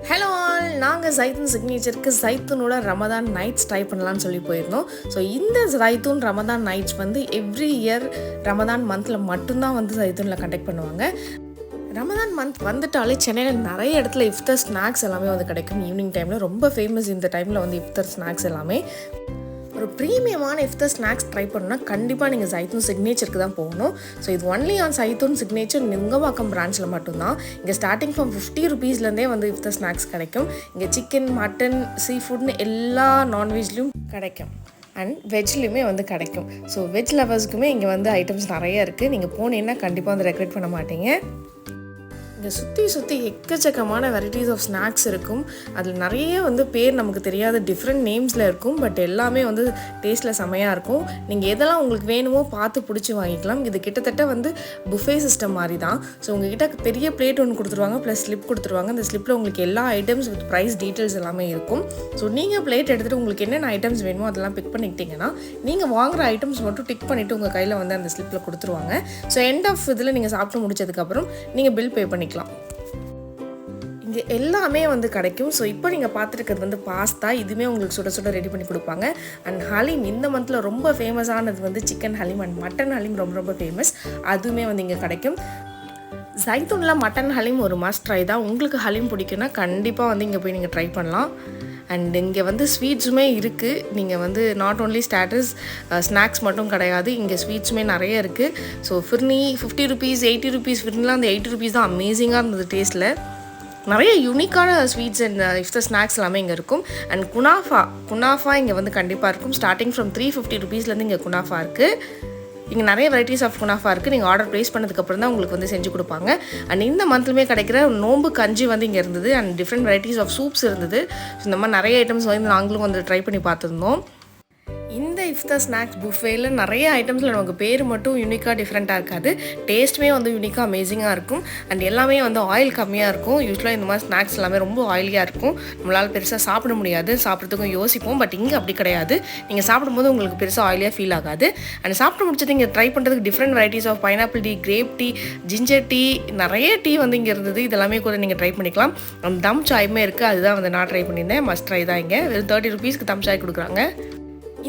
Hello all, நாங்கள் Zaitoon சிக்னேச்சருக்கு ஜைத்தூனோட Ramadan nights try பண்ணலான்னு சொல்லி போயிருந்தோம். ஸோ இந்த ஜைத்தூன் ரமதான் நைட்ஸ் வந்து எவ்ரி இயர் ரமதான் மந்தில் மட்டும்தான் வந்து ஜைத்தூனில் கண்டக்ட் பண்ணுவாங்க. ரமதான் மந்த் வந்துட்டாலே சென்னையில் நிறைய இடத்துல இஃப்தர் ஸ்நாக்ஸ் எல்லாமே வந்து கிடைக்கும். ஈவினிங் டைமில் ரொம்ப ஃபேமஸ் இந்த டைமில் வந்து இஃப்தர் ஸ்நாக்ஸ் எல்லாமே. ஒரு ப்ரீமியமான இஃப்தர் ஸ்நாக்ஸ் ட்ரை பண்ணணும்னா கண்டிப்பாக நீங்கள் ஜைத்தூன் சிக்னேச்சருக்கு தான் போகணும். ஸோ இது only on Zaitoon signature Nungambakkam பிரான்ச்சில் மட்டும்தான். இங்கே ஸ்டார்டிங் ஃப்ரம் 50 rupeesலேருந்தே வந்து இஃப்தர் ஸ்நாக்ஸ் கிடைக்கும். இங்கே சிக்கன், மட்டன், சீ ஃபுட்னு எல்லா நான்வெஜ்லேயும் கிடைக்கும் அண்ட் வெஜ்லேயுமே வந்து கிடைக்கும். ஸோ வெஜ் லவர்ஸ்க்குமே இங்கே வந்து ஐட்டம்ஸ் நிறைய இருக்குது. நீங்கள் போனீங்கன்னா கண்டிப்பாக வந்து ரெக்ரெட் பண்ண மாட்டீங்க. இங்கே சுற்றி எக்கச்சக்கமான வெரைட்டிஸ் ஆஃப் ஸ்நாக்ஸ் இருக்கும். அதில் நிறைய வந்து பேர் நமக்கு தெரியாத டிஃப்ரெண்ட் நேம்ஸில் இருக்கும். பட் எல்லாமே வந்து டேஸ்ட்டில் செமையாக இருக்கும். நீங்கள் எதெல்லாம் உங்களுக்கு வேணுமோ பார்த்து பிடிச்சி வாங்கிக்கலாம். இது கிட்டத்தட்ட வந்து புஃபே சிஸ்டம் மாதிரி தான். ஸோ உங்ககிட்ட பெரிய பிளேட் ஒன்று கொடுத்துருவாங்க, ப்ளஸ் ஸ்லிப் கொடுத்துருவாங்க. அந்த ஸ்லிப்பில் உங்களுக்கு எல்லா ஐட்டம்ஸ் வித் ப்ரைஸ் டீட்டெயில்ஸ் எல்லாமே இருக்கும். ஸோ நீங்கள் பிளேட் எடுத்துகிட்டு உங்களுக்கு என்னென்ன ஐட்டம்ஸ் வேணுமோ அதெல்லாம் பிக் பண்ணிக்கிட்டிங்கன்னா நீங்கள் வாங்குகிற ஐட்டம்ஸ் மட்டும் டிக் பண்ணிவிட்டு உங்கள் கையில் வந்து அந்த ஸ்லிப்பில் கொடுத்துருவாங்க. ஸோ எண்ட் ஆஃப் இதில் நீங்கள் சாப்பிட்டு முடிச்சதுக்கப்புறம் நீங்கள் பில் பே பண்ணிக்கலாம். இங்கே எல்லாமே வந்து கிடைக்கும். ஸோ இப்போ நீங்கள் பார்த்துருக்கிறது வந்து பாஸ்தா. இதுவுமே உங்களுக்கு சுட சுட ரெடி பண்ணி கொடுப்பாங்க. அண்ட் ஹலீம் இந்த மந்தில் ரொம்ப ஃபேமஸானது வந்து chicken Haleem and mutton Haleem ரொம்ப ஃபேமஸ். அதுவுமே வந்து இங்கே கிடைக்கும். ஜைத்தூனில் மட்டன் ஹலீம் ஒரு மஸ்ட் ட்ரை தான். உங்களுக்கு ஹலீம் பிடிக்குன்னா கண்டிப்பாக வந்து இங்கே போய் நீங்கள் ட்ரை பண்ணலாம். அண்ட் இங்கே வந்து ஸ்வீட்ஸுமே இருக்குது. நீங்கள் வந்து நாட் ஓன்லி ஸ்டாட்டர்ஸ் ஸ்நாக்ஸ் மட்டும் கிடையாது, இங்கே ஸ்வீட்ஸுமே நிறைய இருக்குது. ஸோ ஃபிர்னி 50 rupees 80 rupees ஃபிர்னிலாம் அந்த 80 rupees தான் அமேசிங்காக இருந்தது டேஸ்ட்டில். நிறைய யூனிக்கான ஸ்வீட்ஸ் அண்ட் இஃப்தர் ஸ்நாக்ஸ் எல்லாமே இங்கே இருக்கும். அண்ட் குனாஃபா இங்கே வந்து கண்டிப்பாக இருக்கும். ஸ்டார்டிங் ஃப்ரம் 350 rupeesலேருந்து இங்கே குனாஃபா இருக்குது. இங்கே நிறைய வெரைட்டிஸ் ஆஃப் குனாஃபா இருக்குது. நீங்கள் ஆர்டர் ப்ளேஸ் பண்ணதுக்கப்புறம் தான் உங்களுக்கு வந்து செஞ்சு கொடுப்பாங்க. அண்ட் இந்த மந்த்லுமே கிடைக்கிற நோம்பு கஞ்சி வந்து இங்கே இருந்தது. And different varieties of soups இருந்தது. ஸோ இந்த மாதிரி நிறைய ஐட்டம்ஸ் வந்து நாங்களும் வந்து ட்ரை பண்ணி பார்த்துருந்தோம். இந்த இஃப்தர் ஸ்நாக்ஸ் புஃபேயில் நிறைய ஐட்டம்ஸில் நமக்கு பேர் மட்டும் யூனிக்காக டிஃப்ரெண்ட்டாக இருக்காது. டேஸ்ட்டுமே வந்து யூனிக்காக அமேசிங்காக இருக்கும். அண்ட் எல்லாமே வந்து ஆயில் கம்மியாக இருக்கும். யூஸ்வலாக இந்த மாதிரி ஸ்நாக்ஸ் எல்லாமே ரொம்ப ஆயிலியாக இருக்கும். நம்மளால் பெருசாக சாப்பிட முடியாது, சாப்பிட்றதுக்கும் யோசிப்போம். பட் இங்கே அப்படி கிடையாது. நீங்கள் சாப்பிடும்போது உங்களுக்கு பெருசாக ஆயிலியாக ஃபீல் ஆகாது. அண்ட் சாப்பிட்டு முடிச்சது இங்கே ட்ரை பண்ணுறதுக்கு different varieties of pineapple tea, grape tea, ginger tea, நிறைய டீ வந்து இங்கே இருந்தது. இதெல்லாமே கூட நீங்கள் ட்ரை பண்ணிக்கலாம். தம் சாயுமே இருக்குது. அதுதான் வந்து நான் ட்ரை பண்ணியிருந்தேன். மஸ்ட் ட்ரை தான். இங்கே வெறும் 30 rupeesக்கு தம் சாய் கொடுக்குறாங்க.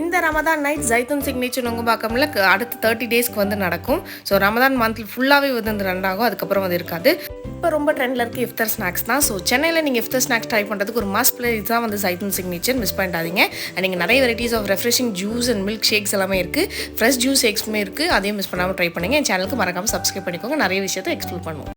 இந்த ரமதான் நைட் ஜைத்தூன் சிக்னேச்சர் நுங்கம்பாக்கம்ல அடுத்த 30 daysக்கு வந்து நடக்கும். ஸோ ரமதான் மந்த்ல ஃபுல்லாகவே வந்து ரன் ஆகும். அதுக்கப்புறம் வந்து இருக்காது. இப்போ ரொம்ப ட்ரெண்டில் இருக்குது இஃப்தர் ஸ்நாக்ஸ் தான். ஸோ சென்னையில் நீங்கள் இஃப்தர் ஸ்நாக்ஸ் ட்ரை பண்ணுறதுக்கு ஒரு மஸ்ட் பிளேஸ் தான் வந்து ஜைத்தூன் சிக்னேச்சர். மிஸ் பண்ணிடாதீங்க. அண்ட் நீங்கள் நிறைய varieties of refreshing juice and milk shakes எல்லாமே இருக்குது. ஃப்ரெஷ் ஜூஸ் ஷேக்ஸுமே இருக்குது. அதையும் மிஸ் பண்ணாமல் ட்ரை பண்ணுங்கள். என் சேனலுக்கு மறக்காமல் சப்ஸ்கிரைப் பண்ணிக்கோங்க. நிறைய விஷயத்தை எக்ஸ்ப்ளோர் பண்ணுவோம்.